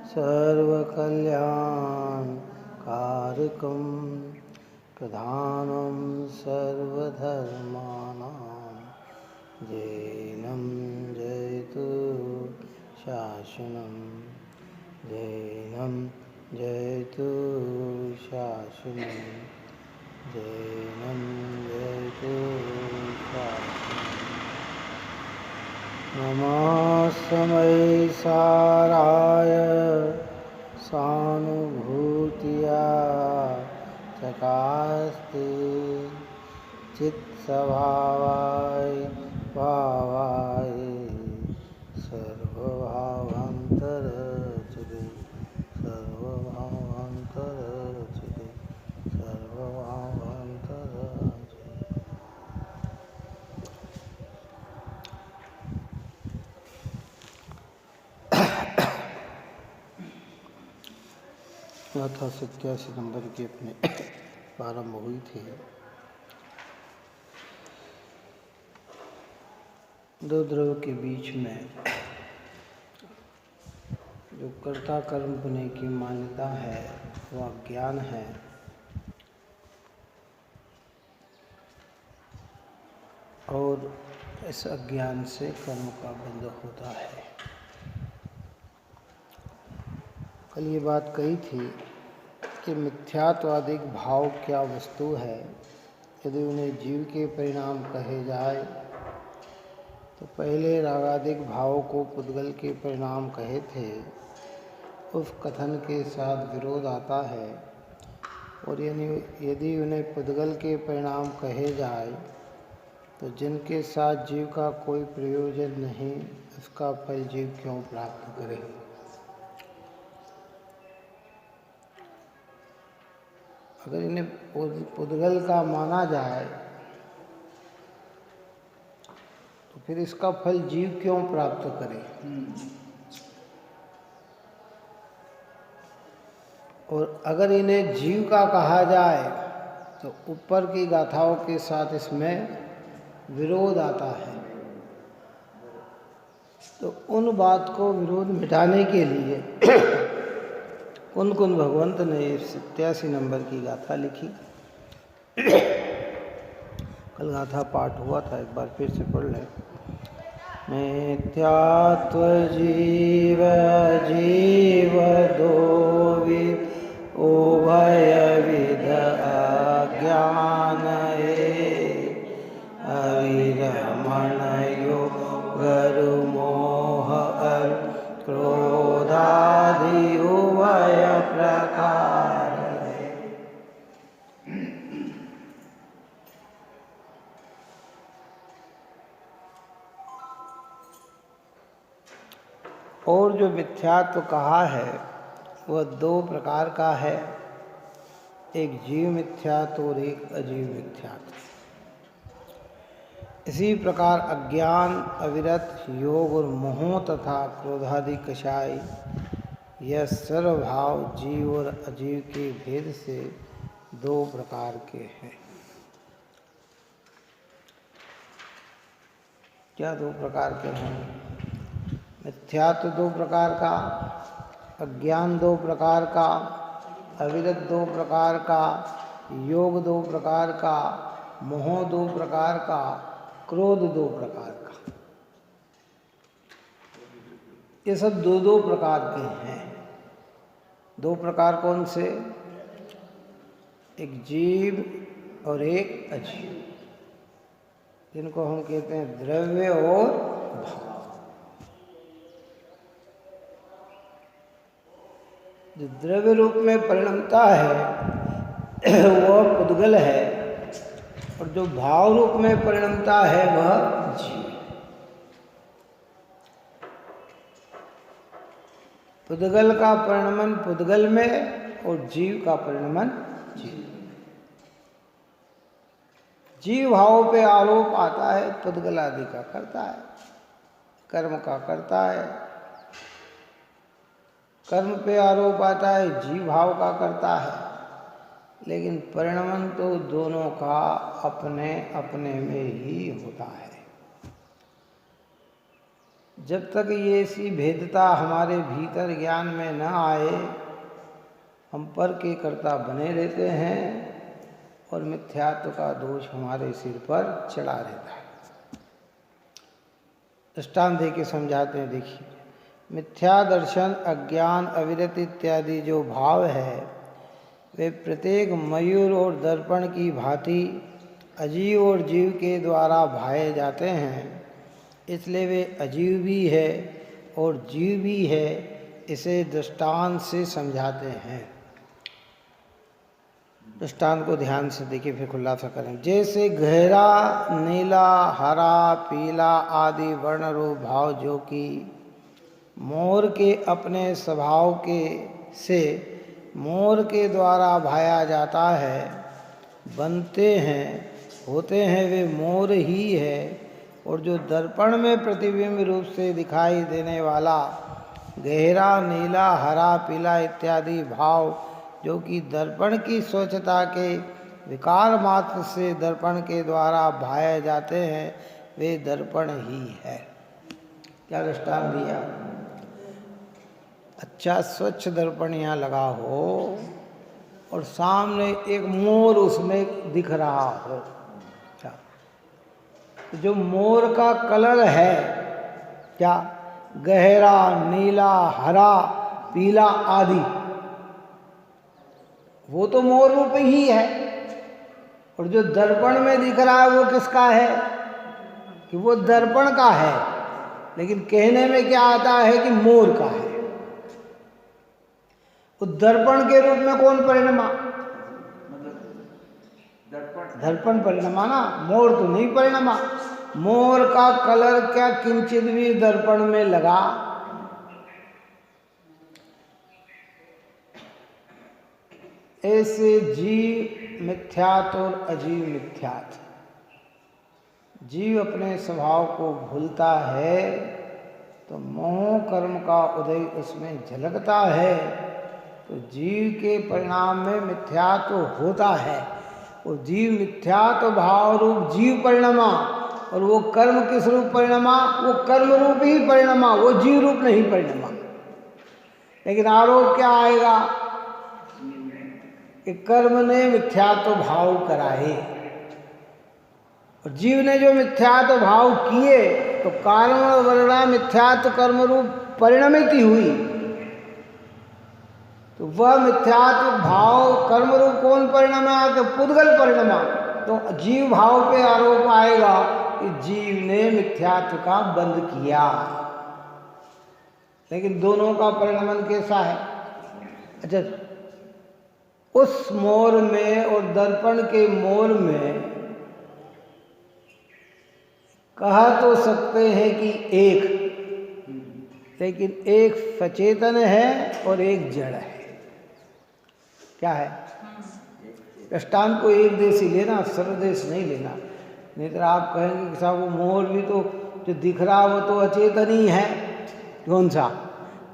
सर्वकल्याणकारकं प्रधानं सर्वधर्माणां जैनं जयतु शासनं जैनं जयतु शासनं जैनं जयतु शासनं। नमस्मै साराय सानुभूतिया चकास्ते चित्स्वभावाय भावाय सर्वभावान्तरचिते सर्वभावान्तरचिते सर्वभावान्तरचिते। गाथा 87 नंबर की अपने प्रारंभ हुई थी। दो द्रव के बीच में जो कर्ता कर्म होने की मान्यता है वह अज्ञान है, और इस अज्ञान से कर्म का बंध होता है। कल ये बात कही थी कि मिथ्यात्वादिक भाव क्या वस्तु है। यदि उन्हें जीव के परिणाम कहे जाए तो पहले रागादिक भाव को पुद्गल के परिणाम कहे थे। उस कथन के साथ विरोध आता है, और यदि उन्हें पुद्गल के परिणाम कहे जाए तो जिनके साथ जीव का कोई प्रयोजन नहीं, उसका फल जीव क्यों प्राप्त करे। अगर इन्हें पुद्गल का माना जाए तो फिर इसका फल जीव क्यों प्राप्त करे। और अगर इन्हें जीव का कहा जाए तो ऊपर की गाथाओं के साथ इसमें विरोध आता है। तो उन बात को विरोध मिटाने के लिए कुन कुन भगवंत ने 87 नंबर की गाथा लिखी। कल गाथा पाठ हुआ था, एक बार फिर से पढ़ लें। मिथ्यात्व जीव जीव दो विध उभय विध अज्ञान अविरमण गरु मोह क्रोधादि उभय प्रकार। और जो मिथ्यात्व कहा है वह दो प्रकार का है, एक जीव मिथ्यात्व और एक अजीव मिथ्यात्व। इसी प्रकार अज्ञान, अविरत योग और मोह तथा क्रोधादि कषाय, यह सर्वभाव जीव और अजीव के भेद से दो प्रकार के हैं। क्या दो प्रकार के हैं? मिथ्यात्व दो प्रकार का, अज्ञान दो प्रकार का, अविरत दो प्रकार का, योग दो प्रकार का, मोह दो प्रकार का, क्रोध दो प्रकार का। ये सब दो दो प्रकार के हैं। दो प्रकार कौन से? एक जीव और एक अजीव, जिनको हम कहते हैं द्रव्य और भाव। जो द्रव्य रूप में परिणमता है वह पुद्गल है, और जो भाव रूप में परिणमता है वह जीव। पुद्गल का परिणमन पुद्गल में और जीव का परिणमन जीव। जीव भाव पे आरोप आता है, पुद्गल आदि का करता है, कर्म का करता है। कर्म पे आरोप आता है, जीव भाव का करता है। लेकिन परिणमन तो दोनों का अपने अपने में ही होता है। जब तक ये सी भेदता हमारे भीतर ज्ञान में न आए, हम पर के कर्ता बने रहते हैं और मिथ्यात्व का दोष हमारे सिर पर चढ़ा रहता है। दृष्टांत दे के समझाते हैं। देखिए, मिथ्या दर्शन, अज्ञान, अविरत इत्यादि जो भाव है वे प्रत्येक मयूर और दर्पण की भांति अजीव और जीव के द्वारा भाए जाते हैं, इसलिए वे अजीव भी है और जीव भी है। इसे दृष्टांत से समझाते हैं। दृष्टांत को ध्यान से देखिए, फिर खुलासा करें। जैसे गहरा नीला, हरा, पीला आदि वर्ण रूप भाव जो कि मोर के अपने स्वभाव के से मोर के द्वारा भाया जाता है, बनते हैं, होते हैं, वे मोर ही है। और जो दर्पण में प्रतिबिंब रूप से दिखाई देने वाला गहरा नीला, हरा, पीला इत्यादि भाव जो कि दर्पण की स्वच्छता के विकार मात्र से दर्पण के द्वारा भाए जाते हैं, वे दर्पण ही है। क्या दृष्टांत दिया? अच्छा स्वच्छ दर्पण यहाँ लगा हो और सामने एक मोर उसमें दिख रहा हो, क्या तो जो मोर का कलर है क्या गहरा नीला, हरा, पीला आदि, वो तो मोर रूप ही है। और जो दर्पण में दिख रहा है वो किसका है? कि वो दर्पण का है, लेकिन कहने में क्या आता है कि मोर का है। उस दर्पण के रूप में कौन परिणमा? दर्पण परिणमा ना, मोर तो नहीं परिणमा। मोर का कलर क्या किंचित भी दर्पण में लगा? ऐसे जीव मिथ्यात और अजीव मिथ्यात। जीव अपने स्वभाव को भूलता है तो मोह कर्म का उदय उसमें झलकता है, तो जीव के परिणाम में मिथ्यात्व होता है। और जीव मिथ्यात्व भाव रूप जीव परिणमा, और वो कर्म किस रूप परिणमा? वो कर्म रूप ही परिणमा, वो जीव रूप नहीं परिणमा। लेकिन आरोप क्या आएगा कि कर्म ने मिथ्यात्व भाव कराए, और जीव ने जो मिथ्यात्व भाव किए तो कारण वर्णा मिथ्यात्व कर्म रूप परिणमित ही हुई। तो वह मिथ्यात्व भाव कर्म रूप कौन परिणमा? कि पुद्गल परिणमा। तो जीव भाव पे आरोप आएगा कि जीव ने मिथ्यात्व का बंध किया। लेकिन दोनों का परिणमन कैसा है? अच्छा, उस मोर में और दर्पण के मोर में कहा तो सकते हैं कि एक, लेकिन एक सचेतन है और एक जड़ है। क्या है? दृष्टांत को एक देश ही लेना, सर्वदेश नहीं लेना। नहीं तो आप कहेंगे कि साहब वो मोर भी तो जो दिख रहा वो तो अचेतन ही है। कौन सा?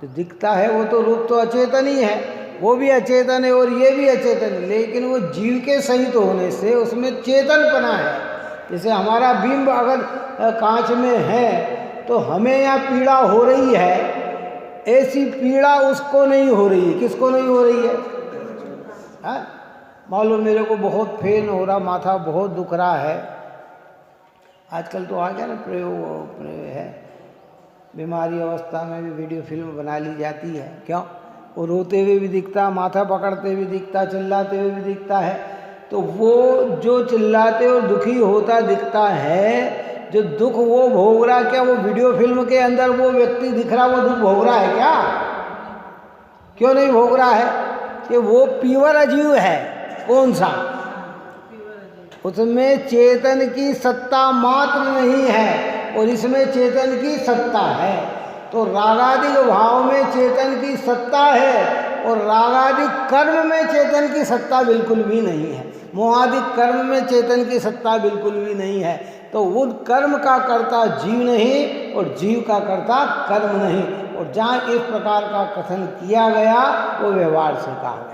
जो दिखता है वो तो रूप तो अचेतन ही है, वो भी अचेतन है और ये भी अचेतन है। लेकिन वो जीव के सहित होने से उसमें चेतनपना है। जैसे हमारा बिंब अगर कांच में है तो हमें यहाँ पीड़ा हो रही है, ऐसी पीड़ा उसको नहीं हो रही है। किसको नहीं हो रही है? मान लो मेरे को बहुत फेन हो रहा, माथा बहुत दुख रहा है। आजकल तो आ गया ना प्रयोग है, बीमारी अवस्था में भी वीडियो फिल्म बना ली जाती है। क्यों? वो रोते हुए भी दिखता, माथा पकड़ते हुए दिखता, चिल्लाते हुए भी दिखता है। तो वो जो चिल्लाते और दुखी होता दिखता है, जो दुख वो भोग रहा, क्या वो वीडियो फिल्म के अंदर वो व्यक्ति दिख रहा वो दुख भोग रहा है क्या? क्यों नहीं भोग रहा है? कि वो प्योर अजीव है। कौन सा? उसमें चेतन की सत्ता मात्र नहीं है और इसमें चेतन की सत्ता है। तो रागादिक भाव में चेतन की सत्ता है और रागादिक कर्म में चेतन की सत्ता बिल्कुल भी नहीं है। मोहादिक कर्म में चेतन की सत्ता बिल्कुल भी नहीं है। तो उन कर्म का कर्ता जीव नहीं और जीव का कर्ता कर्म नहीं। और जहाँ इस प्रकार का कथन किया गया वो व्यवहार से कहा गया।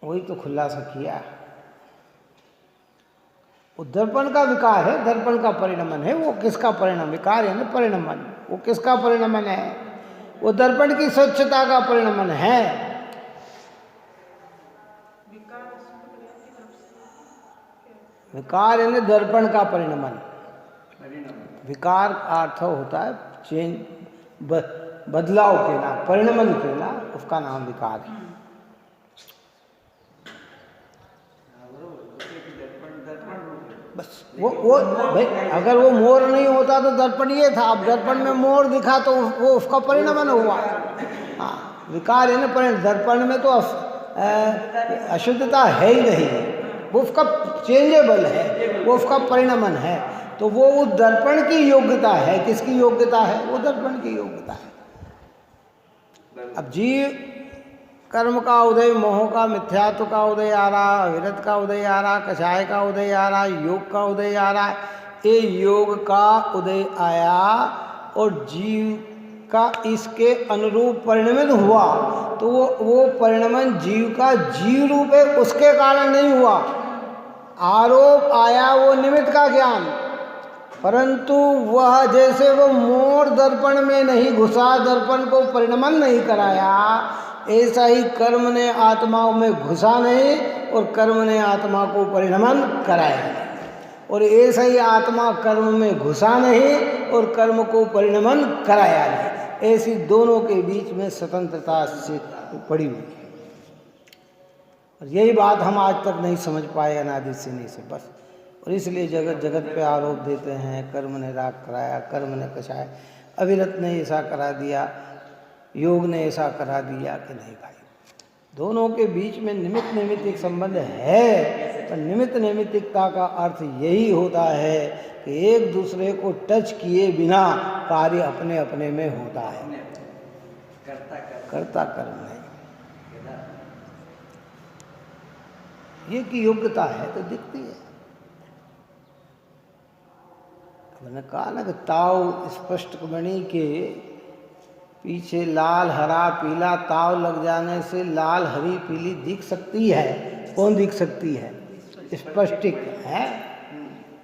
वही तो खुलासा किया। वो दर्पण का विकार है, दर्पण का परिणमन है। वो किसका परिणाम? विकार है ना परिणमन। वो किसका परिणमन है? वो दर्पण की स्वच्छता का परिणमन है। विकार यानी दर्पण का परिणमन। विकार का अर्थ होता है चेंज, बदलाव के ना, परिणमन के ना, उसका नाम विकार है। बस वो भाई, अगर वो मोर नहीं होता तो दर्पण ये था। अब दर्पण में मोर दिखा तो वो उसका परिणमन हुआ। हाँ, विकार है ना परिणमन। दर्पण में तो अशुद्धता है ही नहीं, वो उसका चेंजेबल है, वो उसका परिणमन है। तो वो उस दर्पण की योग्यता है। किसकी योग्यता है? वो दर्पण की योग्यता है। अब जीव कर्म का उदय, मोह का, मिथ्यात्व का उदय आ रहा, अविरत का उदय आ रहा, कषाय का उदय आ रहा, योग का उदय आ रहा है। ये योग का उदय आया और जीव का इसके अनुरूप परिणमित हुआ, तो वो परिणमन जीव का जीव रूप है, उसके कारण नहीं हुआ। आरोप आया वो निमित्त का ज्ञान, परंतु वह जैसे वो मोर दर्पण में नहीं घुसा, दर्पण को परिणमन नहीं कराया, ऐसा ही कर्म ने आत्माओं में घुसा नहीं और कर्म ने आत्मा को परिणमन कराया नहीं। और ऐसा ही आत्मा कर्म में घुसा नहीं और कर्म को परिणमन कराया नहीं। ऐसी दोनों के बीच में स्वतंत्रता से पड़ी हुई है। और यही बात हम आज तक नहीं समझ पाए, अनादि से नहीं से बस। और इसलिए जगत पे आरोप देते हैं, कर्म ने राग कराया, कर्म ने कषाय, अविरत ने ऐसा करा दिया, योग ने ऐसा करा दिया कि नहीं भाई। दोनों के बीच में निमित्त नैमित्तिक संबंध है, पर निमित्त नैमित्तिकता का अर्थ यही होता है कि एक दूसरे को टच किए बिना कार्य अपने अपने में होता है, कर्ता कर्म नहीं। ये की योग्यता है तो दिखती है। मैंने कहा ना कि ताव स्पष्ट मणि के पीछे लाल हरा पीला ताव लग जाने से लाल हरी पीली दिख सकती है। कौन दिख सकती है? स्पष्टिक है।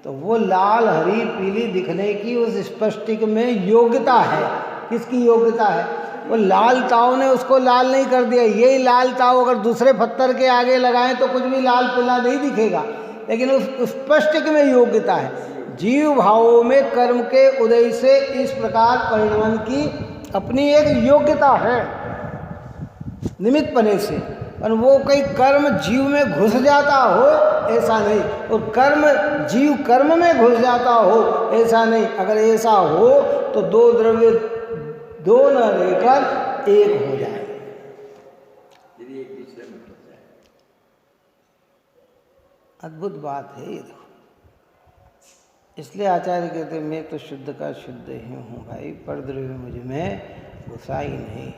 तो वो लाल हरी पीली दिखने की उस स्पष्टिक में योग्यता है। किसकी योग्यता है? वो लाल ताव ने उसको लाल नहीं कर दिया। यही लाल ताव अगर दूसरे पत्थर के आगे लगाएं तो कुछ भी लाल पीला नहीं दिखेगा, लेकिन उस स्पष्टिक में योग्यता है। जीव भावों में कर्म के उदय से इस प्रकार परिणमन की अपनी एक योग्यता है निमित्त पने से, पर वो कई कर्म जीव में घुस जाता हो ऐसा नहीं, और कर्म जीव कर्म में घुस जाता हो ऐसा नहीं। अगर ऐसा हो तो दो द्रव्य दो न लेकर एक हो जाए। अद्भुत बात है ये। इसलिए आचार्य कहते मैं तो शुद्ध का शुद्ध ही हूँ भाई, पर द्रव्य मुझ में घुसा ही नहीं।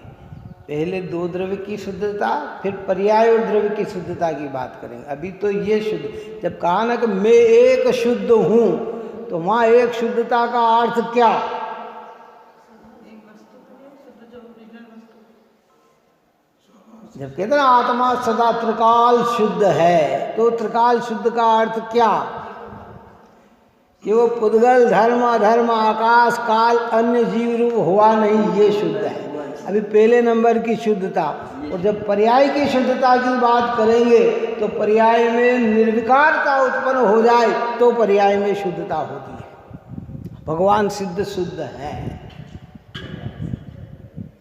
पहले दो द्रव्य की शुद्धता, फिर पर्याय और द्रव्य की शुद्धता की बात करेंगे। अभी तो ये शुद्ध, जब कहा ना कि मैं एक शुद्ध हूँ, तो वहाँ एक शुद्धता का अर्थ क्या? जब कहते ना आत्मा सदा त्रिकाल शुद्ध है, तो त्रिकाल शुद्ध का अर्थ क्या? कि वो पुद्गल धर्म अधर्म आकाश काल अन्य जीव रूप हुआ नहीं, ये शुद्ध है। अभी पहले नंबर की शुद्धता। और जब पर्याय की शुद्धता की बात करेंगे तो पर्याय में निर्विकारता उत्पन्न हो जाए तो पर्याय में शुद्धता होती है। भगवान सिद्ध शुद्ध है,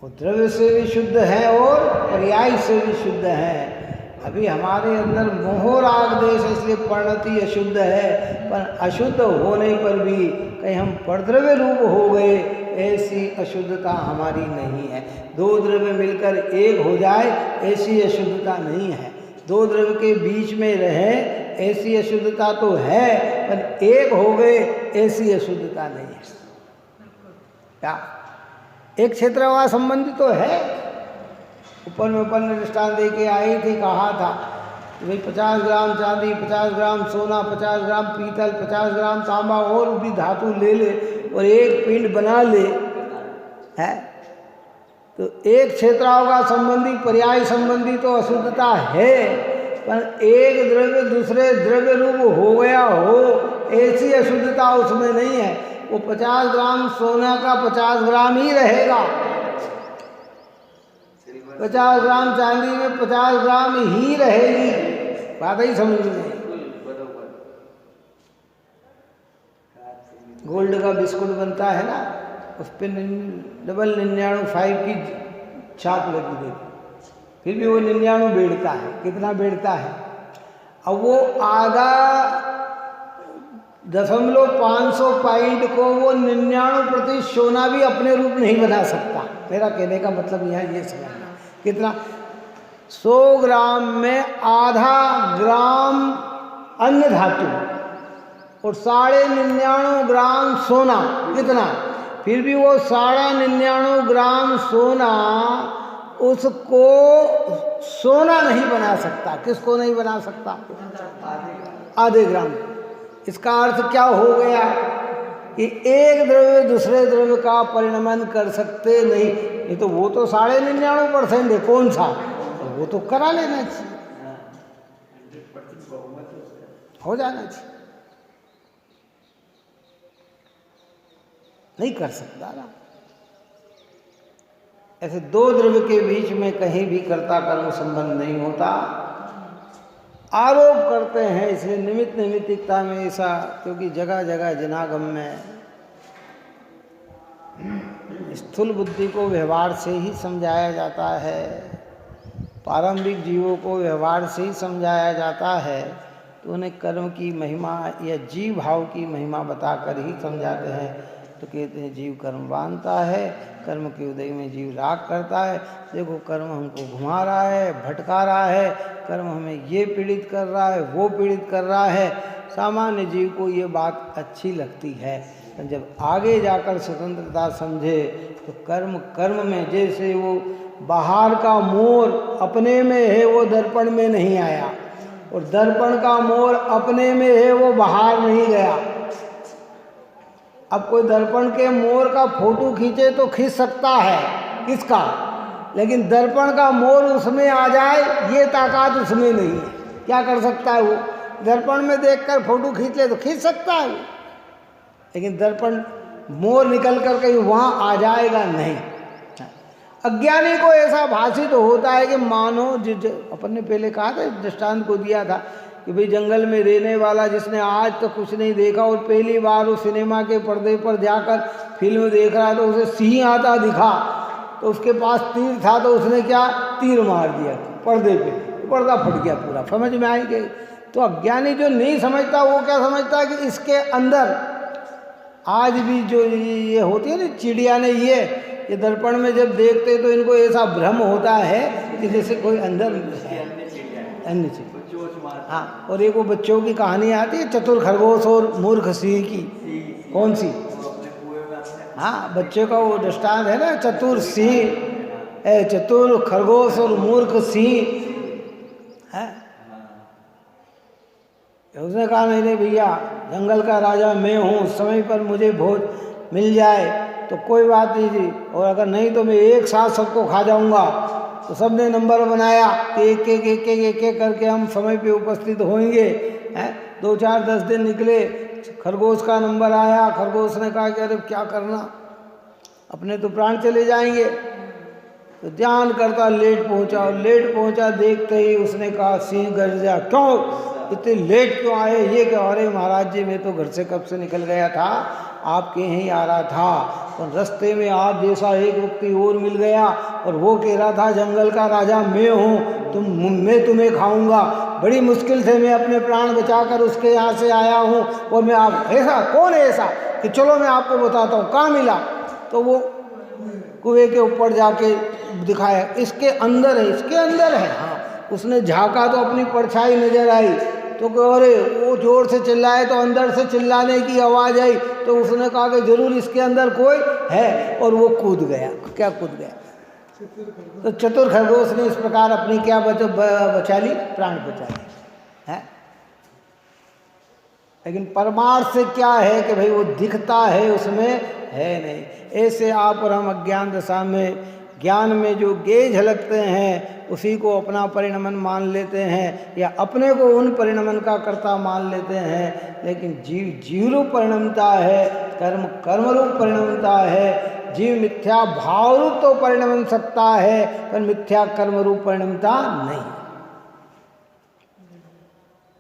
वो द्रव्य से भी शुद्ध है और पर्याय से भी शुद्ध है। अभी हमारे अंदर मोह राग देश, इसलिए परिणति अशुद्ध है, पर अशुद्ध होने पर भी कहीं हम परद्रव्य रूप हो गए, ऐसी अशुद्धता हमारी नहीं है। दो द्रव्य मिलकर एक हो जाए ऐसी अशुद्धता नहीं है। दो द्रव्य के बीच में रहे ऐसी अशुद्धता तो है, पर एक हो गए ऐसी अशुद्धता नहीं है। क्या एक क्षेत्रवाद संबंधी तो है। ऊपर में ऊपर दृष्टांत दे के आई थी, कहा था भाई 50 ग्राम चांदी, 50 ग्राम सोना, 50 ग्राम पीतल, 50 ग्राम तांबा और भी धातु ले ले और एक पिंड बना ले, है तो एक क्षेत्राओं का संबंधी पर्याय संबंधी तो अशुद्धता है, पर एक द्रव्य दूसरे द्रव्य रूप हो गया हो, ऐसी अशुद्धता उसमें नहीं है। वो 50 ग्राम सोना का 50 ग्राम ही रहेगा, 50 ग्राम चांदी में 50 ग्राम ही रहेगी। बात ही समझ में। गोल्ड का बिस्कुट बनता है ना, उस पर 99.5 की छाप लगी देती, फिर भी वो 99 बेड़ता है। कितना बेड़ता है? अब वो आधा 0.5 पॉइंट को वो 99% सोना भी अपने रूप नहीं बना सकता। मेरा कहने का मतलब यहाँ ये समझना, कितना 100 ग्राम में आधा ग्राम अन्य धातु और 99.5 ग्राम सोना, कितना? फिर भी वो 99.5 ग्राम सोना उसको सोना नहीं बना सकता। किसको नहीं बना सकता? आधे ग्राम। इसका अर्थ क्या हो गया कि एक द्रव्य दूसरे द्रव्य का परिणमन कर सकते नहीं। ये तो वो तो 99.5% है, कौन सा? वो तो करा लेना चाहिए, हो जाना चाहिए। नहीं कर सकता ना। ऐसे दो द्रव्य के बीच में कहीं भी कर्ता कर्म संबंध नहीं होता। आरोप करते हैं इसलिए निमित्त नैमित्तिकता में ऐसा, क्योंकि जगह जगह जनागम में स्थूल बुद्धि को व्यवहार से ही समझाया जाता है, प्रारंभिक जीवों को व्यवहार से ही समझाया जाता है, तो उन्हें कर्म की महिमा या जीव भाव की महिमा बताकर ही समझाते हैं। तो कहते हैं जीव कर्म बांधता है, कर्म के उदय में जीव राग करता है। देखो कर्म हमको घुमा रहा है, भटका रहा है, कर्म हमें ये पीड़ित कर रहा है, वो पीड़ित कर रहा है। सामान्य जीव को ये बात अच्छी लगती है, पर जब आगे जाकर स्वतंत्रता समझे तो कर्म कर्म में, जैसे वो बाहर का मोर अपने में है वो दर्पण में नहीं आया, और दर्पण का मोर अपने में है वो बाहर नहीं गया। अब कोई दर्पण के मोर का फोटो खींचे तो खींच सकता है, किसका? लेकिन दर्पण का मोर उसमें आ जाए ये ताकत उसमें नहीं है। क्या कर सकता है वो? दर्पण में देखकर फोटो खींच ले तो खींच सकता है वो, लेकिन दर्पण मोर निकल कर कहीं वहाँ आ जाएगा नहीं। अज्ञानी को ऐसा भाषित होता है कि मानो अपन ने पहले कहा था, दृष्टांत को दिया था कि भाई जंगल में रहने वाला जिसने आज तक कुछ नहीं देखा और पहली बार वो सिनेमा के पर्दे पर जाकर फिल्म देख रहा तो उसे सिंह आता दिखा, तो उसके पास तीर था तो उसने क्या तीर मार दिया पर्दे पे, पर्दा फट गया पूरा। समझ में आई गई? तो अज्ञानी जो नहीं समझता वो क्या समझता है कि इसके अंदर आज भी जो ये होती है ना चिड़िया ने ये दर्पण में जब देखते तो इनको ऐसा भ्रम होता है कि जैसे कोई अंदर अन्य चीज। हाँ, और एक वो बच्चों की कहानी आती है चतुर खरगोश और मूर्ख सिंह की। कौन सी? हाँ, बच्चे का वो दृष्टांत है ना, चतुर सिंह, चतुर खरगोश और मूर्ख सिंह है। उसने कहा नहीं भैया, जंगल का राजा मैं हूँ, समय पर मुझे भोज मिल जाए तो कोई बात नहीं थी, और अगर नहीं तो मैं एक साथ सबको खा जाऊंगा। तो सबने नंबर बनाया कि एक एक करके हम समय पे उपस्थित होंगे। 2-4-10 दिन निकले, खरगोश का नंबर आया। खरगोश ने कहा कि अरे क्या करना, अपने तो प्राण चले जाएंगे। तो ध्यान करता लेट पहुंचा, और लेट पहुंचा देखते ही उसने कहा सिंह गर्जा, क्यों इतने लेट क्यों आए? ये क्या? अरे महाराज जी मैं तो घर से कब से निकल गया था, आपके यहीं आ रहा था, और रास्ते में आप जैसा एक व्यक्ति और मिल गया और वो कह रहा था जंगल का राजा मैं हूँ, मैं तुम्हें खाऊंगा। बड़ी मुश्किल से मैं अपने प्राण बचाकर उसके यहाँ से आया हूँ, और मैं आप ऐसा कौन है ऐसा कि चलो मैं आपको बताता हूँ कहाँ मिला। तो वो कुएं के ऊपर जाके दिखाया, इसके अंदर है, इसके अंदर है। हाँ, उसने झाँका तो अपनी परछाई नजर आई, तो अरे वो जोर से चिल्लाए तो अंदर से चिल्लाने की आवाज़ आई। तो उसने कहा कि जरूर इसके अंदर कोई है, और वो कूद गया। क्या कूद गया? तो चतुर खरगोश ने इस प्रकार अपनी क्या बचा ली? प्राण बचा ली है। लेकिन परमार्थ से क्या है कि भाई वो दिखता है, उसमें है नहीं। ऐसे आप और हम अज्ञान दशा में ज्ञान में जो गेय झलकते हैं उसी को अपना परिणमन मान लेते हैं, या अपने को उन परिणमन का कर्ता मान लेते हैं। लेकिन जीव जीव रूप परिणमता है, कर्म कर्म रूप परिणमता है। जीव मिथ्या भाव रूप तो परिणमन सकता है, पर मिथ्या कर्म रूप परिणमता नहीं।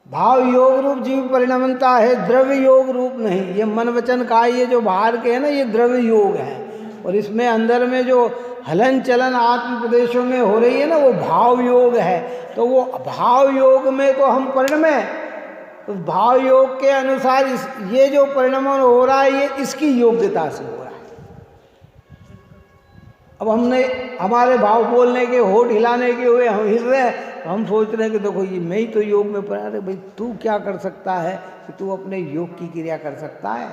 भाव योग रूप जीव परिणमता है, द्रव्य योग रूप नहीं। ये मन वचन का ये जो बाहर के है ना, ये द्रव्य योग है, और इसमें अंदर में जो हलन चलन आत्म प्रदेशों में हो रही है ना, वो भाव योग है। तो वो भाव योग में तो हम परिणमे, उस भाव योग के अनुसार ये जो परिणमन हो रहा है ये इसकी योग्यता से हो रहा है। अब हमने हमारे भाव बोलने के, होठ हिलाने के हुए, हम हिल रहे हैं, तो हम सोच रहे हैं कि देखो ये मैं ही तो योग में पड़ा। अरे भाई तू क्या कर सकता है कि तू अपने योग की क्रिया कर सकता है?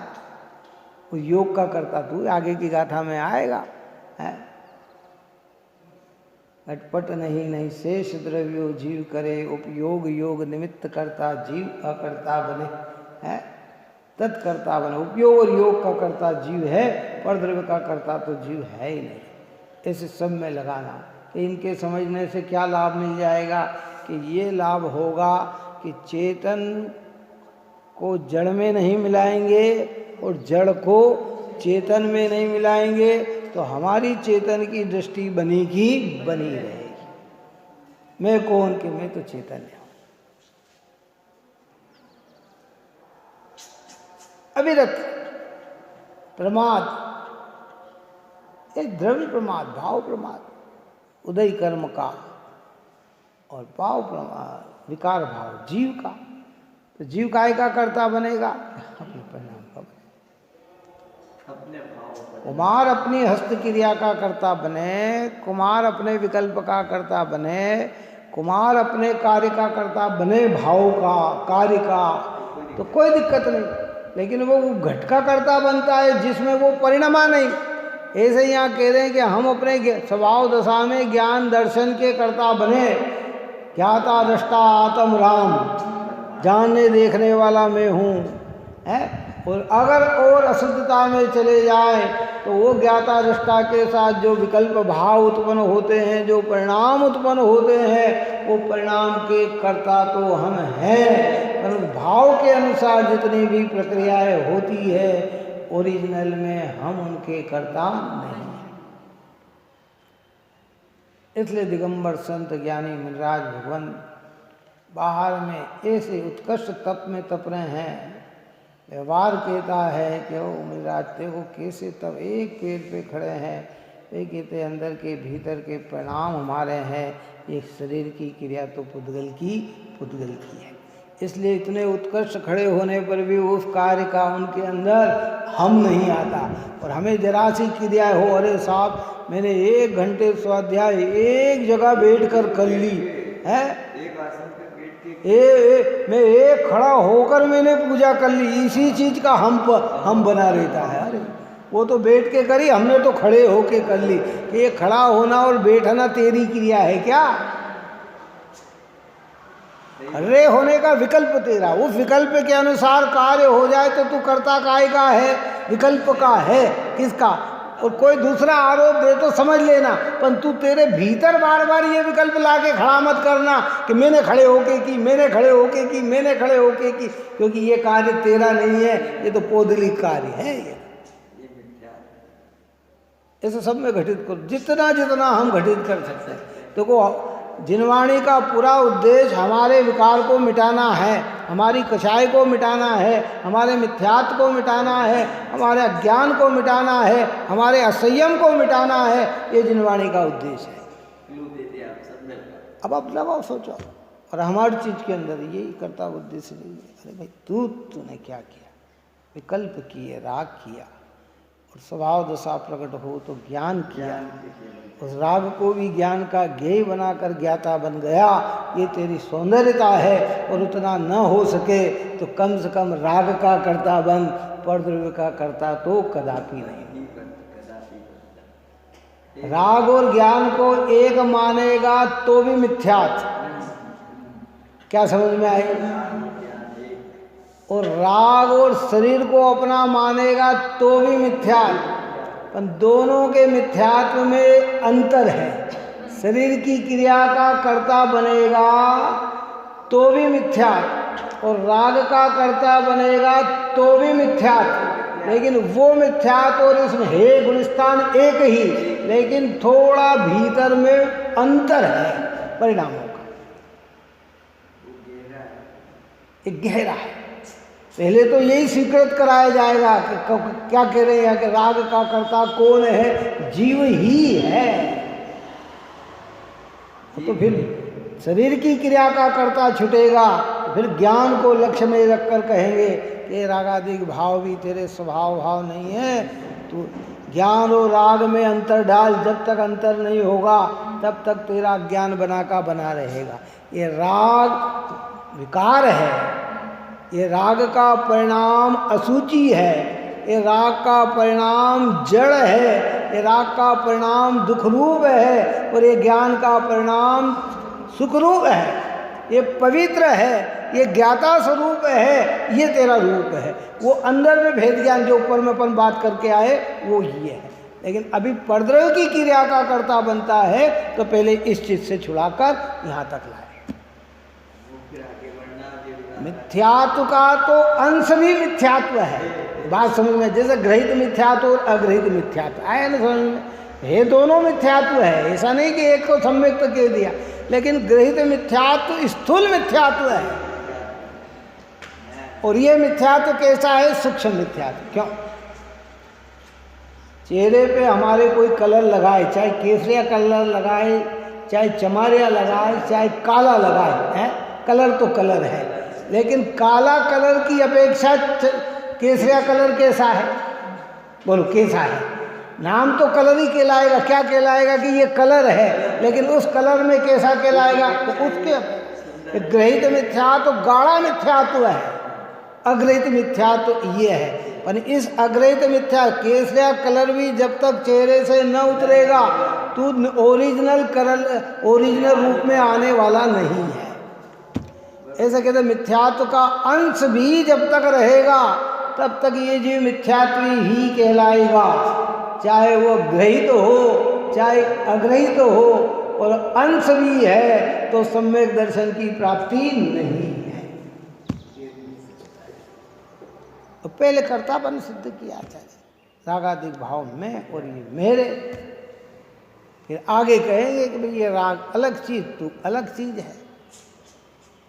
वो योग का करता तू आगे की गाथा में आएगा है। अटपट नहीं शेष द्रव्यो जीव करे, उपयोग योग निमित्त करता जीव अकर्ता बने है, तत्कर्ता बने। उपयोग और योग का करता जीव है, पर द्रव्य का करता तो जीव है ही नहीं। ऐसे सब में लगाना कि इनके समझने से क्या लाभ मिल जाएगा, कि ये लाभ होगा कि चेतन को जड़ में नहीं मिलाएंगे और जड़ को चेतन में नहीं मिलाएंगे, तो हमारी चेतन की दृष्टि बनी की बनी रहेगी। मैं कौन कि मैं तो चैतन्य हूं। अविरत प्रमाद, एक द्रव्य प्रमाद, भाव प्रमाद, उदय कर्म का, और पाव प्रमाद विकार भाव जीव का। तो जीव काय का कर्ता बनेगा? अपने परिणाम का बनेगा। कुमार अपनी हस्त क्रिया का कर्ता बने, कुमार अपने विकल्प का कर्ता बने, कुमार अपने कार्य का कर्ता बने, भाव का कार्य का, तो कोई दिक्कत नहीं। लेकिन वो घट का कर्ता बनता है जिसमें वो परिणमा नहीं। ऐसे यहाँ कह रहे हैं कि हम अपने स्वभाव दशा में ज्ञान दर्शन के कर्ता बने, ज्ञाता दृष्टा आत्म राम, जानने देखने वाला मैं हूँ है। और अगर और अशुद्धता में चले जाए तो वो ज्ञाता दृष्टा के साथ जो विकल्प भाव उत्पन्न होते हैं, जो परिणाम उत्पन्न होते हैं, वो परिणाम के कर्ता तो हम हैं, पर भाव के अनुसार जितनी भी प्रक्रियाएं होती है ओरिजिनल में हम उनके कर्ता नहीं हैं। इसलिए दिगंबर संत ज्ञानी मुनिराज भगवान बाहर में ऐसे उत्कृष्ट तप में तप रहे हैं। व्यवहार कहता है कि वो मुनिराज देखो कैसे तब एक पैर पे खड़े हैं। वे कहते अंदर के भीतर के परिणाम हमारे हैं, एक शरीर की क्रिया तो पुद्गल की है। इसलिए इतने उत्कृष्ट खड़े होने पर भी उस कार्य का उनके अंदर हम नहीं आता। और हमें जरा सी क्रिया हो, अरे साहब मैंने 1 घंटे स्वाध्याय एक जगह बैठ कर कर ली है, मैं एक खड़ा होकर मैंने पूजा कर ली, इसी चीज का हम बना रहता है। अरे वो तो बैठ के करी, हमने तो खड़े होके कर ली। कि ये खड़ा होना और बैठना तेरी क्रिया है क्या? खड़े होने का विकल्प तेरा, उस विकल्प के अनुसार कार्य हो जाए तो तू कर्ता काय का है, विकल्प का है, किसका? और कोई दूसरा आरोप दे तो समझ लेना, पर तू तेरे भीतर बार बार ये विकल्प लाके खड़ा मत करना कि मैंने खड़े होके की, मैंने खड़े होके की, मैंने खड़े होके की, क्योंकि ये कार्य तेरा नहीं है, ये तो पौधलिक कार्य है। ये ऐसे सब में घटित करो, जितना जितना हम घटित कर सकते हैं। देखो जिनवाणी का पूरा उद्देश्य हमारे विकार को मिटाना है, हमारी कषाय को मिटाना है, हमारे मिथ्यात्व को मिटाना है, हमारे अज्ञान को मिटाना है, हमारे असंयम को मिटाना है। ये जिनवाणी का उद्देश्य है। अब आप लगाओ सोचो, और हमारी चीज के अंदर यही कर्ता उद्देश्य नहीं है। अरे भाई तूने क्या किया? विकल्प किए, राग किया, और स्वभाव दशा प्रकट हो तो ज्ञान किया, उस राग को भी ज्ञान का ज्ञेय बनाकर ज्ञाता बन गया। ये तेरी सौंदर्यता है। और उतना न हो सके तो कम से कम राग का कर्ता बन, परद्रव्य का कर्ता तो कदापि नहीं। राग और ज्ञान को एक मानेगा तो भी मिथ्यात्, क्या समझ में आएगा? और राग और शरीर को अपना मानेगा तो भी मिथ्यात्, पर दोनों के मिथ्यात्व में अंतर है। शरीर की क्रिया का कर्ता बनेगा तो भी मिथ्यात्व, और राग का कर्ता बनेगा तो भी मिथ्यात्व, लेकिन वो मिथ्यात्व और इसमें है गुणस्थान एक ही, लेकिन थोड़ा भीतर में अंतर है परिणामों का, एक गहरा है। पहले तो यही स्वीकृत कराया जाएगा कि क्या कह रहे हैं कि राग का कर्ता कौन है, जीव ही है। तो फिर शरीर की क्रिया का कर्ता छूटेगा, फिर ज्ञान को लक्ष्य में रखकर कहेंगे कि रागादिक भाव भी तेरे स्वभाव भाव नहीं है, तो ज्ञान और राग में अंतर डाल। जब तक अंतर नहीं होगा तब तक तेरा ज्ञान बना का बना रहेगा। ये राग विकार है, ये राग का परिणाम असूचि है, ये राग का परिणाम जड़ है, ये राग का परिणाम दुख रूप है, और ये ज्ञान का परिणाम सुख रूप है। ये पवित्र है, ये ज्ञाता स्वरूप है, ये तेरा रूप है। वो अंदर में भेद ज्ञान जो ऊपर में अपन बात करके आए वो ये है। लेकिन अभी परद्रव्य की क्रिया का कर्ता बनता है तो पहले इस चीज से छुड़ाकर यहाँ तक लाए। मिथ्यात्व का तो अंश भी मिथ्यात्व है, बात समझ में। जैसे ग्रहित मिथ्यात्व और अग्रहित मिथ्यात्व आया ना समझ में, ये दोनों मिथ्यात्व है। ऐसा नहीं कि एक को सम्यक तो कह दिया, लेकिन ग्रहित मिथ्यात्व स्थूल मिथ्यात्व है, और ये मिथ्यात्व कैसा है, सूक्ष्म मिथ्यात्व। क्यों? चेहरे पे हमारे कोई कलर लगाए, चाहे केसरिया कलर लगाए, चाहे चमारिया लगाए, चाहे काला लगाए, है कलर तो कलर है, लेकिन काला कलर की अपेक्षा केसरिया कलर कैसा है? बोलो कैसा है? नाम तो कलर ही कहलाएगा। क्या कहलाएगा कि ये कलर है, लेकिन उस कलर में कैसा कहलाएगा? तो उसके ग्रहित मिथ्यात्व गाढ़ा मिथ्यात्व है, अग्रहित मिथ्यात्व ये है। पर इस अग्रहित मिथ्या केसरिया कलर भी जब तक चेहरे से न उतरेगा तो ओरिजिनल रूप में आने वाला नहीं है। ऐसा कहते मिथ्यात्व का अंश भी जब तक रहेगा तब तक ये जीव मिथ्यात्वी ही कहलाएगा, चाहे वो ग्रहित हो चाहे अग्रहित हो, और अंश भी है तो सम्यक दर्शन की प्राप्ति नहीं है। तो पहले कर्तापन सिद्ध किया जाए रागादिक भाव में, और ये मेरे। फिर आगे कहेंगे कि भाई ये राग अलग चीज, तू अलग चीज है।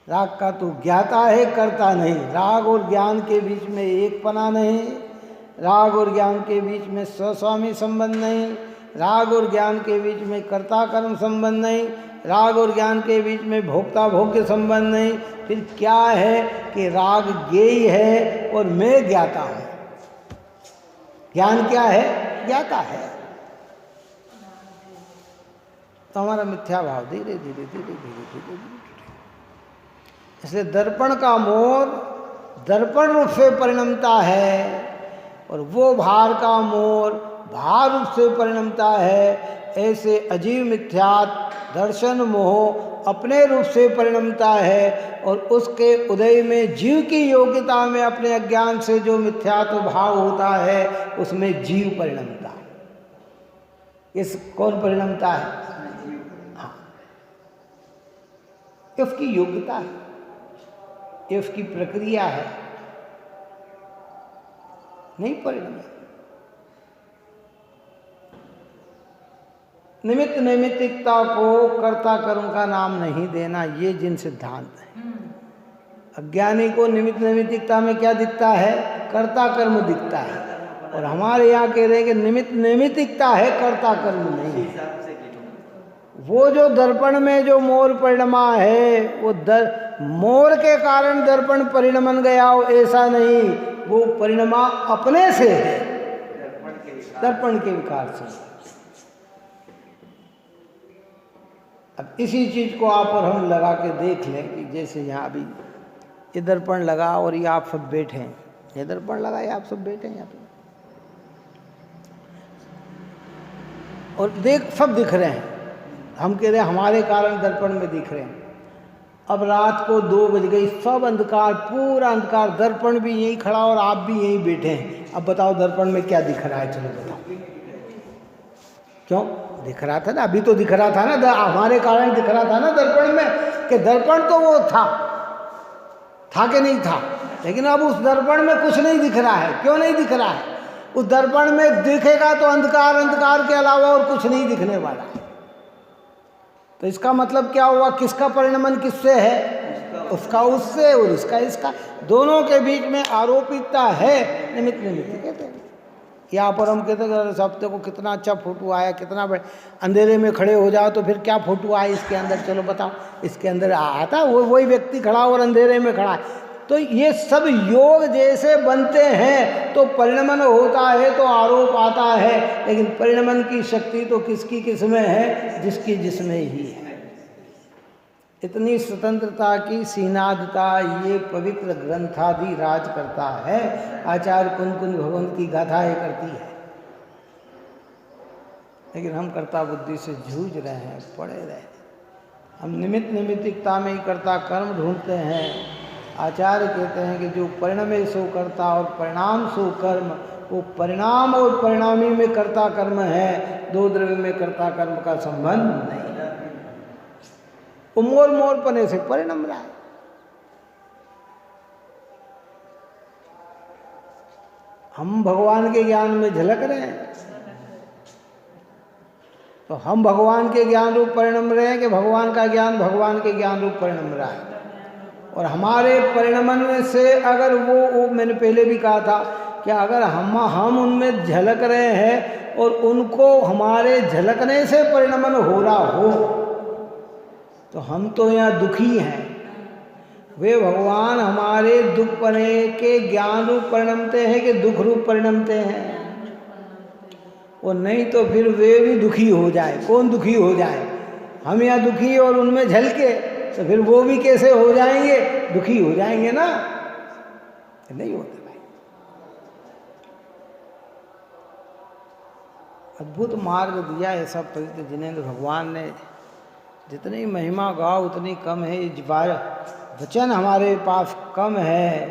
राग का तू ज्ञाता है, कर्ता नहीं। राग और ज्ञान के बीच में एक पना नहीं, राग और ज्ञान के बीच में स्वस्वामी संबंध नहीं, राग और ज्ञान के बीच में कर्ता कर्म संबंध नहीं, राग और ज्ञान के बीच में भोक्ता भोग्य संबंध नहीं। फिर क्या है कि राग ज्ञेय है और मैं ज्ञाता हूँ। ज्ञान क्या है? ज्ञाता है। तो हमारा मिथ्या भाव धीरे धीरे धीरे धीरे धीरे धीरे, इसलिए दर्पण का मोर दर्पण रूप से परिणमता है, और वो भार का मोर भार रूप से परिणमता है। ऐसे अजीव मिथ्यात्व दर्शन मोह अपने रूप से परिणमता है, और उसके उदय में जीव की योग्यता में अपने अज्ञान से जो मिथ्यात्व भाव होता है उसमें जीव परिणमता है। इस कौन परिणमता है? हाँ, उसकी योग्यता है, ये उसकी प्रक्रिया है, नहीं परिणम। निमित्त नैमित्तिकता को कर्ता कर्म का नाम नहीं देना, ये जिन सिद्धांत है। अज्ञानी को निमित्त नैमित्तिकता में क्या दिखता है? कर्ता कर्म दिखता है, और हमारे यहाँ कह रहे हैं कि निमित्त नैमित्तिकता है, कर्ता कर्म नहीं है। वो जो दर्पण में जो मोर परिणमा है, वो मोर के कारण दर्पण परिणमन गया हो ऐसा नहीं, वो परिणमा अपने से है, दर्पण के विकार से। अब इसी चीज को आप और हम लगा के देख लें कि जैसे यहाँ अभी ये दर्पण लगा और ये आप सब बैठे हैं, ये दर्पण लगा, ये आप सब बैठे हैं यहाँ पे, और सब दिख रहे हैं। हम कह रहे हैं हमारे कारण दर्पण में दिख रहे हैं। अब रात को 2 बज गई, सब अंधकार, पूरा अंधकार, दर्पण भी यहीं खड़ा और आप भी यहीं बैठे हैं। अब बताओ दर्पण में क्या दिख रहा है? चलो बताओ। क्यों? दिख रहा था ना, अभी तो दिख रहा था ना, हमारे कारण दिख रहा था ना दर्पण में, कि दर्पण तो वो था कि नहीं था, लेकिन अब उस दर्पण में कुछ नहीं दिख रहा है। क्यों नहीं दिख रहा है? उस दर्पण में दिखेगा तो अंधकार, अंधकार के अलावा और कुछ नहीं दिखने वाला है। तो इसका मतलब क्या हुआ? किसका परिणमन किससे है? उसका उससे, और इसका इसका, दोनों के बीच में आरोपितता है। निमित्त निमित्त कहते हैं। यहाँ पर हम कहते हैं हफ्ते को कितना अच्छा फोटो आया, कितना बड़े, अंधेरे में खड़े हो जाओ तो फिर क्या फोटो आया इसके अंदर, चलो बताओ, इसके अंदर आता वही व्यक्ति खड़ा और अंधेरे में खड़ा है। तो ये सब योग जैसे बनते हैं तो परिणमन होता है, तो आरोप आता है, लेकिन परिणमन की शक्ति तो किसकी किसमें है? जिसकी जिसमें ही है। इतनी स्वतंत्रता की सीनादता ये पवित्र ग्रंथादि राज करता है। आचार्य कुंद कुंद भगवंत की गाथाएं करती है, लेकिन हम कर्ता बुद्धि से जूझ रहे हैं, पड़े रहे। हम निमित्त निमित्तिकता में ही कर्ता कर्म ढूंढते हैं। आचार्य कहते हैं कि जो परिणमे सो कर्ता और परिणाम सो कर्म, वो परिणाम और परिणामी में कर्ता कर्म है, दो द्रव्य में कर्ता कर्म का संबंध नहीं। वो मोर मोर पने से परिणम रहा है। हम भगवान के ज्ञान में झलक रहे हैं, तो हम भगवान के ज्ञान रूप परिणम रहे हैं कि भगवान का ज्ञान भगवान के ज्ञान रूप परिणम रहा है। और हमारे परिणमन में से अगर वो मैंने पहले भी कहा था कि अगर हम उनमें झलक रहे हैं और उनको हमारे झलकने से परिणमन हो रहा हो, तो हम तो यहाँ दुखी हैं। वे भगवान हमारे दुख पने के ज्ञान रूप परिणमते हैं कि दुख रूप परिणमते हैं? और नहीं तो फिर वे भी दुखी हो जाए। कौन दुखी हो जाए? हम यहाँ दुखी और उनमें झलके, तो फिर वो भी कैसे हो जाएंगे? दुखी हो जाएंगे ना, नहीं होता भाई। अद्भुत मार्ग दिया ऐसा पवित्र जिनेंद्र भगवान ने। जितनी महिमा गाओ उतनी कम है। वचन हमारे पास कम है।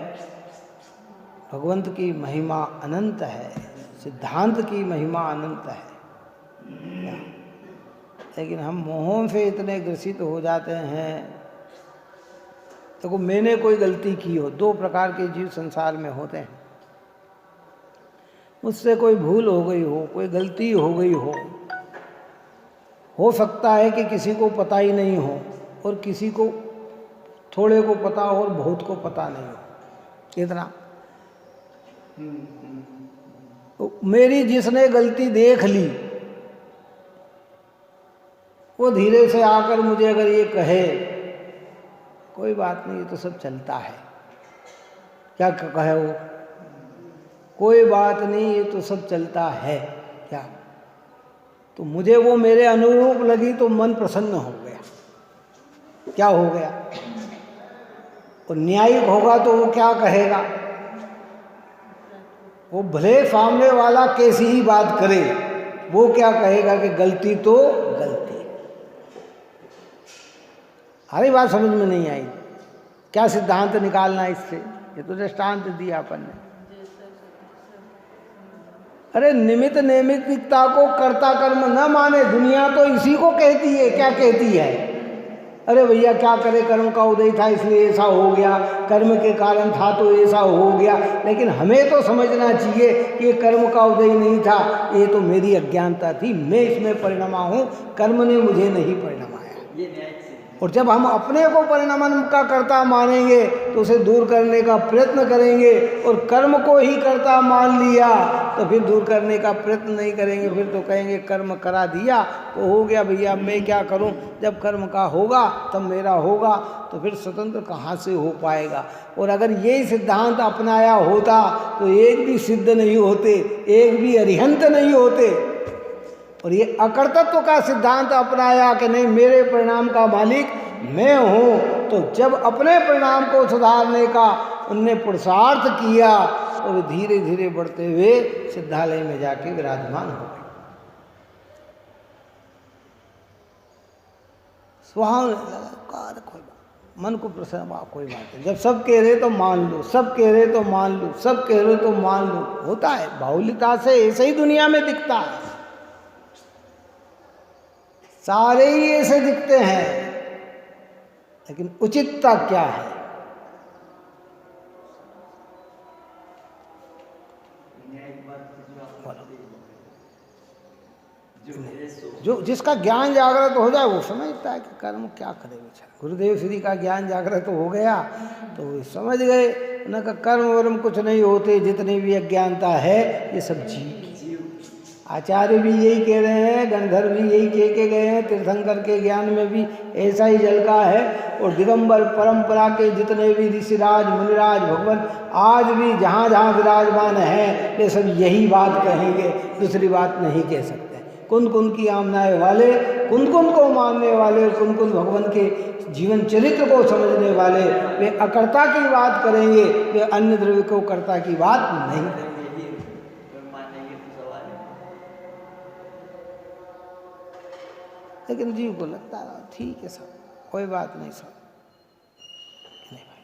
भगवंत की महिमा अनंत है, सिद्धांत की महिमा अनंत है, लेकिन हम मोहों से इतने ग्रसित हो जाते हैं। तो मैंने कोई गलती की हो, दो प्रकार के जीव संसार में होते हैं। मुझसे कोई भूल हो गई हो, कोई गलती हो गई हो सकता है कि किसी को पता ही नहीं हो, और किसी को थोड़े को पता हो और बहुत को पता नहीं हो। इतना तो मेरी जिसने गलती देख ली, वो धीरे से आकर मुझे अगर ये कहे कोई बात नहीं, ये तो सब चलता है, क्या कहे वो? कोई बात नहीं, ये तो सब चलता है, क्या? तो मुझे वो मेरे अनुरूप लगी तो मन प्रसन्न हो गया। क्या हो गया? और न्यायिक होगा तो वो क्या कहेगा? वो भले सामने वाला कैसी ही बात करे, वो क्या कहेगा कि गलती तो गलती। हरी बात समझ में नहीं आई। क्या सिद्धांत निकालना इससे? ये तो दृष्टांत दिया अपन ने। अरे निमित्त नैमित्तिकता को कर्ता कर्म न माने, दुनिया तो इसी को कहती है। क्या कहती है? अरे भैया क्या करे, कर्म का उदय था इसलिए ऐसा हो गया, कर्म के कारण था तो ऐसा हो गया। लेकिन हमें तो समझना चाहिए कि कर्म का उदय नहीं था, ये तो मेरी अज्ञानता थी, मैं इसमें परिणमा हूँ, कर्म ने मुझे नहीं परिणमाया। और जब हम अपने को परिणमन का कर्ता मानेंगे तो उसे दूर करने का प्रयत्न करेंगे, और कर्म को ही कर्ता मान लिया तो फिर दूर करने का प्रयत्न नहीं करेंगे। फिर तो कहेंगे कर्म करा दिया तो हो गया भैया, मैं क्या करूं? जब कर्म का होगा तब मेरा होगा, तो फिर स्वतंत्र कहाँ से हो पाएगा? और अगर यही सिद्धांत अपनाया होता तो एक भी सिद्ध नहीं होते, एक भी अरिहंत नहीं होते। और ये अकर्तत्व का सिद्धांत अपनाया कि नहीं, मेरे परिणाम का मालिक मैं हूँ, तो जब अपने परिणाम को सुधारने का उनने पुरुषार्थ किया तो वे धीरे धीरे बढ़ते हुए सिद्धालय में जाके विराजमान हो गए। मन को प्रसन्न, कोई बात नहीं, जब सब कह रहे तो मान लो, सब कह रहे तो मान लो, सब कह रहे तो मान लो। होता है बाहुल्यता से, ऐसे ही दुनिया में दिखता है। सारे ही ऐसे दिखते हैं, लेकिन उचितता क्या है? जो जिसका ज्ञान जागृत हो जाए वो समझता है कि कर्म क्या करे बेचारा। गुरुदेव श्री का ज्ञान जागृत हो गया तो वो समझ गए उनका कर्म वर्म कुछ नहीं होते, जितनी भी अज्ञानता है ये सब जीव। आचार्य भी यही कह रहे हैं, गणधर भी यही कह के गए हैं, तीर्थंकर के ज्ञान में भी ऐसा ही झलका है। और दिगंबर परंपरा के जितने भी ऋषिराज मुनिराज भगवान आज भी जहाँ जहाँ विराजमान हैं ये सब यही बात कहेंगे, दूसरी बात नहीं कह सकते। कुन कुन की आमनाए वाले, कुन कुन को मानने वाले, कुन कुन भगवान के जीवन चरित्र को समझने वाले, वे अकर्ता की बात करेंगे, वे अन्य द्रव्य को कर्ता की बात नहीं करेंगे। लेकिन जीव को लगता है ठीक है सब, कोई बात नहीं सब। नहीं भाई,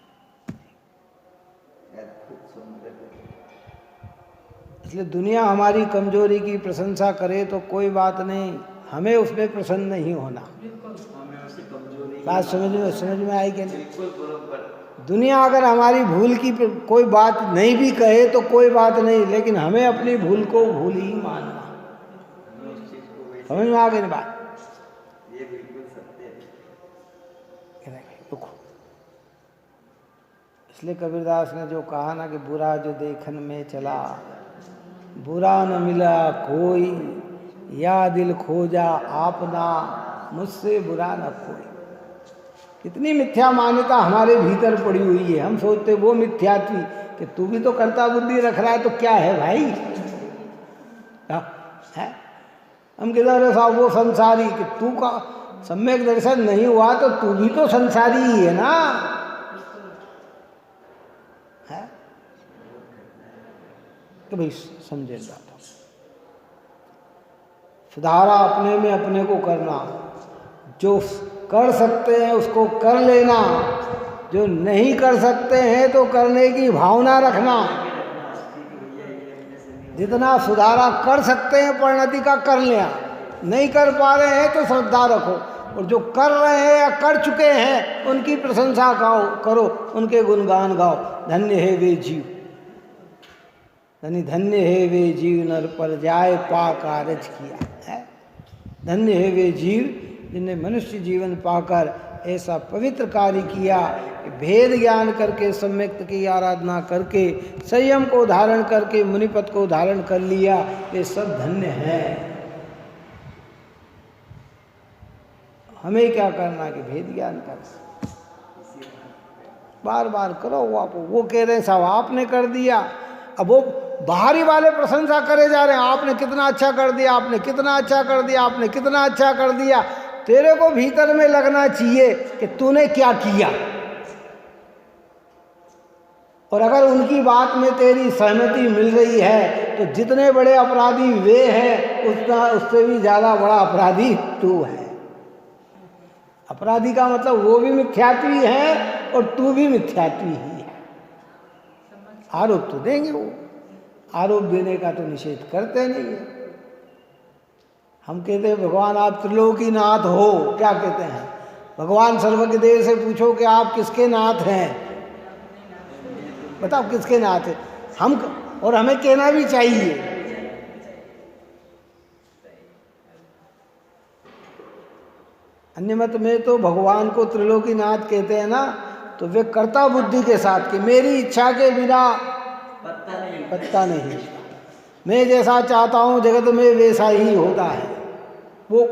इसलिए दुनिया हमारी कमजोरी की प्रशंसा करे तो कोई बात नहीं, हमें उसमें प्रसन्न नहीं होना। बात समझ में आई कि नहीं? दुनिया अगर हमारी भूल की कोई बात नहीं भी कहे तो कोई बात नहीं, लेकिन हमें अपनी भूल को भूल ही मानना। समझ में आ गई बात? इसलिए कबीरदास ने जो कहा ना कि बुरा जो देखन में चला, बुरा न मिला कोई, या दिल खोजा आपना, मुझसे बुरा न कोई। कितनी मिथ्या मान्यता हमारे भीतर पड़ी हुई है। हम सोचते वो मिथ्या थी कि तू भी तो कर्ता बुद्धि रख रहा है तो क्या है भाई, है? हम किधर साहब वो संसारी कि तू का सम्यक दर्शन नहीं हुआ तो तू भी तो संसारी ही है ना, है? तो भाई समझे जाता सुधारा अपने में अपने को करना, जो कर सकते हैं उसको कर लेना, जो नहीं कर सकते हैं तो करने की भावना रखना। जितना सुधारा कर सकते हैं परिणति का कर लिया, नहीं कर पा रहे हैं तो श्रद्धा रखो, और जो कर रहे हैं या कर चुके हैं उनकी प्रशंसा करो, उनके गुणगान गाओ। धन्य है वे जीव, धन्य है वे जीव नर पर जाए पा कारज किया है। धन्य है वे जीव जिन्हें मनुष्य जीवन पाकर ऐसा पवित्र कार्य किया, भेद ज्ञान करके सम्यक की आराधना करके संयम को धारण करके मुनिपद को धारण कर लिया। ये सब धन्य है। हमें क्या करना कि भेद ज्ञान कर, बार बार करो। वो कह रहे हैं साहब आपने कर दिया, अब वो बाहरी वाले प्रशंसा करे जा रहे हैं, आपने कितना अच्छा कर दिया, आपने कितना अच्छा कर दिया, आपने कितना अच्छा कर दिया। तेरे को भीतर में लगना चाहिए कि तूने क्या किया, और अगर उनकी बात में तेरी सहमति मिल रही है तो जितने बड़े अपराधी वे हैं उतना उससे भी ज़्यादा बड़ा अपराधी तू है। अपराधी का मतलब वो भी मिथ्यात्वी है और तू भी मिथ्यात्वी ही है। आरोप तो देंगे, वो आरोप देने का तो निषेध करते नहीं है। हम कहते हैं भगवान आप त्रिलोकीनाथ हो, क्या कहते हैं? भगवान सर्वज्ञदेव से पूछो कि आप किसके नाथ हैं, बताओ किसके नाथ हैं हम, और हमें कहना भी चाहिए। अन्य मत में तो भगवान को त्रिलोकीनाथ कहते हैं ना, तो वे कर्ता बुद्धि के साथ कि मेरी इच्छा के बिना पत्ता नहीं, मैं जैसा चाहता हूँ जगत में वैसा ही होता है, वो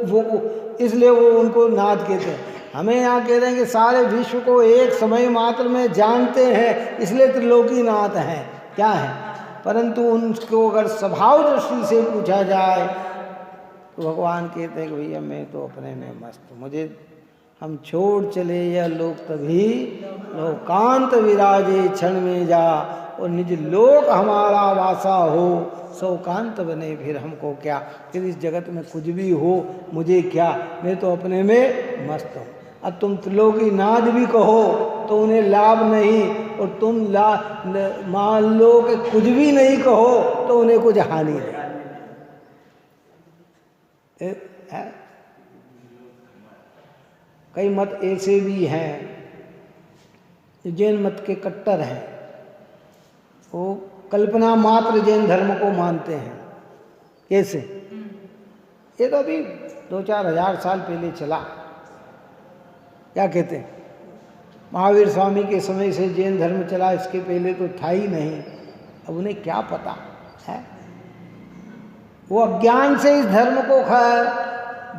इसलिए वो उनको नाथ कहते हैं। हमें यहाँ कह रहे हैं कि सारे विश्व को एक समय मात्र में जानते हैं, इसलिए त्रिलोकीनाथ हैं। क्या है? परंतु उनको अगर स्वभाव दृष्टि से पूछा जाए तो भगवान कहते हैं कि भैया मैं तो अपने में मस्त, मुझे हम छोड़ चले यह लोक तभी लोकांत विराजे क्षण में जा, और निज लोक हमारा वासा हो शोकांत बने फिर हमको क्या, फिर इस जगत में कुछ भी हो मुझे क्या, मैं तो अपने में मस्त हूँ। अब तुम त्रिलोकीनाथ भी कहो तो उन्हें लाभ नहीं, और तुम मान लो कि कुछ भी नहीं कहो तो उन्हें कुछ हानि नहीं है। कई मत ऐसे भी हैं जो जैन मत के कट्टर हैं, वो कल्पना मात्र जैन धर्म को मानते हैं। कैसे? ये तो अभी 2-4 हजार साल पहले चला। क्या कहते हैं, महावीर स्वामी के समय से जैन धर्म चला, इसके पहले तो था ही नहीं। अब उन्हें क्या पता है, वो अज्ञान से इस धर्म को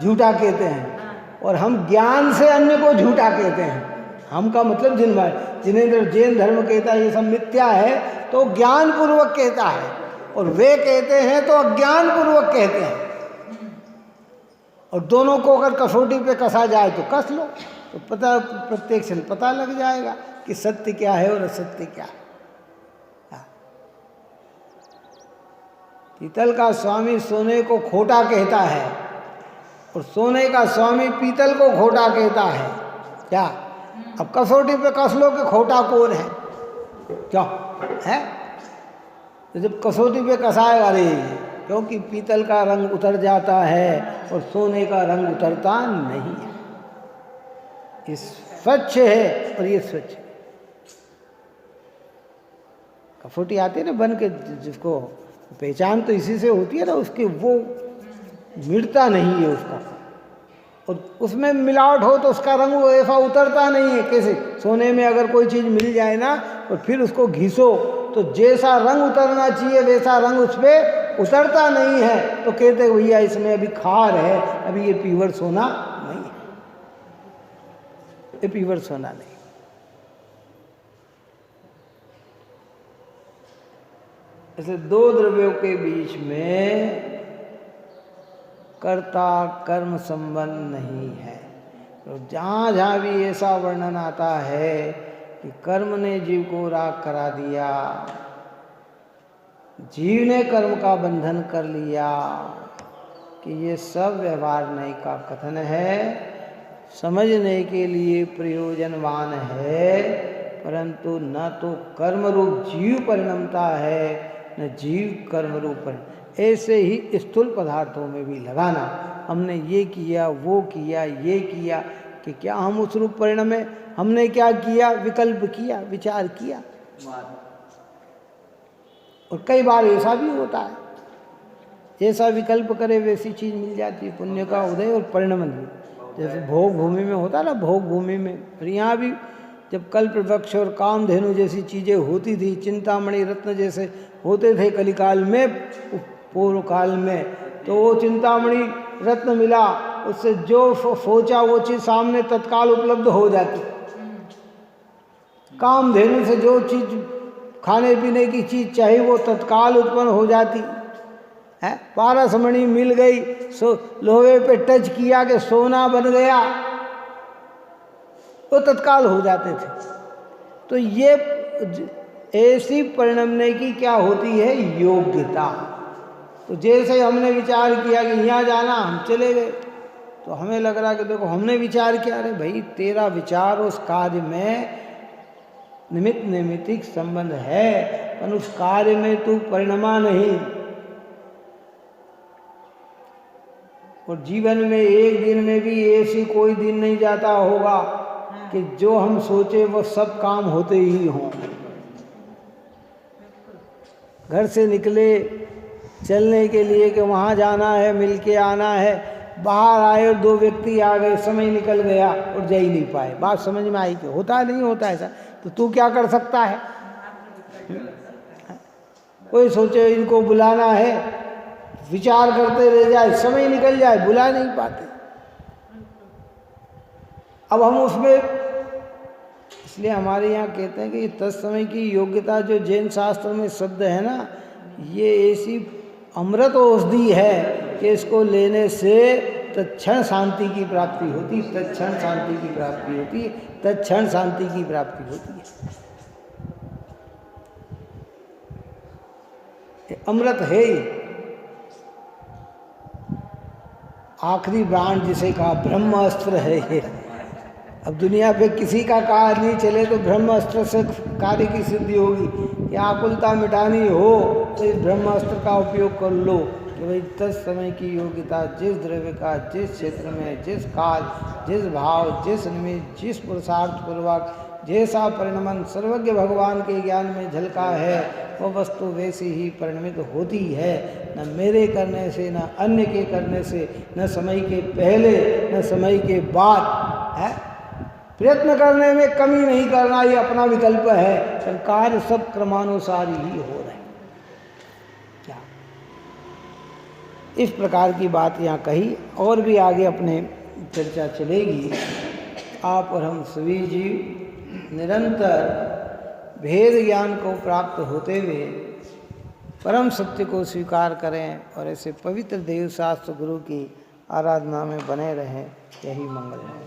झूठा कहते हैं और हम ज्ञान से अन्य को झूठा कहते हैं। हम का मतलब जिन्हें जैन धर्म कहता है ये सब मिथ्या है, तो ज्ञान पूर्वक कहता है, और वे कहते हैं तो अज्ञान पूर्वक कहते हैं। और दोनों को अगर कसौटी पे कसा जाए तो कस लो, तो पता प्रत्येक क्षण पता लग जाएगा कि सत्य क्या है और असत्य क्या है। पीतल का स्वामी सोने को खोटा कहता है और सोने का स्वामी पीतल को खोटा कहता है। क्या? अब कसौटी पे कस लो कि खोटा कौन है, क्या है? तो जब कसौटी पे कसाएगा, अरे क्योंकि पीतल का रंग उतर जाता है और सोने का रंग उतरता नहीं है। ये स्वच्छ है और ये स्वच्छ है। कसौटी आती है ना बन के, जिसको पहचान तो इसी से होती है ना, उसकी वो मिटता नहीं है उसका, और उसमें मिलावट हो तो उसका रंग वो ऐसा उतरता नहीं है। कैसे? सोने में अगर कोई चीज़ मिल जाए ना और फिर उसको घिसो तो जैसा रंग उतरना चाहिए वैसा रंग उस पर उतरता नहीं है। तो कहते भैया इसमें अभी खार है, अभी ये प्योर सोना नहीं है, ये प्योर सोना नहीं। ऐसे दो द्रव्यों के बीच में कर्ता कर्म संबंध नहीं है। तो जहाँ जहाँ भी ऐसा वर्णन आता है कि कर्म ने जीव को राग करा दिया, जीव ने कर्म का बंधन कर लिया, कि ये सब व्यवहार नहीं का कथन है, समझने के लिए प्रयोजनवान है, परंतु न तो कर्म रूप जीव परिणमता है न जीव कर्म रूप परिणम। ऐसे ही स्थूल पदार्थों में भी लगाना, हमने ये किया वो किया ये किया, कि क्या हम उस रूप परिणमे? हमने क्या किया? विकल्प किया, विचार किया। और कई बार ऐसा भी होता है, जैसा विकल्प करे वैसी चीज मिल जाती है। पुण्य का उदय और परिणमन भी, जैसे भोग भूमि में होता ना, भोग भूमि में, और यहाँ भी जब कल्प वृक्ष और कामधेनु जैसी चीजें होती थी, चिंतामणि रत्न जैसे होते थे कलिकाल में, पूर्व काल में, तो वो चिंतामणि रत्न मिला, उससे जो सोचा वो चीज सामने तत्काल उपलब्ध हो जाती। कामधेनु से जो चीज खाने पीने की चीज चाहिए वो तत्काल उत्पन्न हो जाती है। पारसमणि मिल गई, लोहे पे टच किया कि सोना बन गया, वो तत्काल हो जाते थे। तो ये ऐसी परिणमने की क्या होती है? योग्यता। तो जैसे हमने विचार किया कि यहाँ जाना, हम चले गए, तो हमें लग रहा कि देखो हमने विचार किया, अरे भाई तेरा विचार उस कार्य में निमित्त नैमित्तिक संबंध है, पर उस कार्य में तू परिणमा नहीं। और जीवन में एक दिन में भी ऐसी कोई दिन नहीं जाता होगा कि जो हम सोचे वो सब काम होते ही हों। घर से निकले चलने के लिए कि वहाँ जाना है, मिल के आना है, बाहर आए और दो व्यक्ति आ गए, समय निकल गया और जा ही नहीं पाए। बात समझ में आई कि होता नहीं होता ऐसा? तो तू क्या कर सकता है? कोई सोचे इनको बुलाना है, विचार करते रह जाए, समय निकल जाए, बुला नहीं पाते। अब हम उसमें, इसलिए हमारे यहाँ कहते हैं कि तत्समय की योग्यता जो जैन शास्त्र में शब्द है ना, ये ऐसी अमृत औषधि है कि इसको लेने से तत्क्षण शांति की प्राप्ति होती, तत्क्षण शांति की प्राप्ति होती, तत्क्षण शांति की प्राप्ति होती है। अमृत है ही। आखिरी ब्रांड जिसे कहा ब्रह्म अस्त्र है ये। अब दुनिया पे किसी का कार्य नहीं चले तो ब्रह्म अस्त्र से कार्य की सिद्धि होगी। या आकुलता मिटानी हो तो इस ब्रह्म अस्त्र का उपयोग कर लो। कि भाई तत्समय की योग्यता जिस द्रव्य का जिस क्षेत्र में जिस काल जिस भाव जिस निमित्त जिस पुरुषार्थ पूर्वक जैसा परिणमन सर्वज्ञ भगवान के ज्ञान में झलका है वह वस्तु वैसी ही परिणमित होती है, न मेरे करने से न अन्य के करने से, न समय के पहले न समय के बाद है। प्रयत्न करने में कमी नहीं करना, ये अपना विकल्प है। कार्य सब क्रमानुसार ही हो रहे हैं। क्या इस प्रकार की बात यहाँ कही, और भी आगे अपने चर्चा चलेगी। आप और हम सभी जीव निरंतर भेद ज्ञान को प्राप्त होते हुए परम सत्य को स्वीकार करें और ऐसे पवित्र देव शास्त्र गुरु की आराधना में बने रहें। यही मंगल है।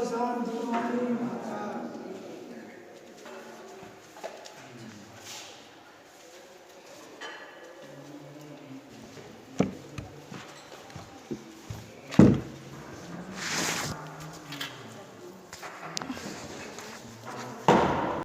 शांति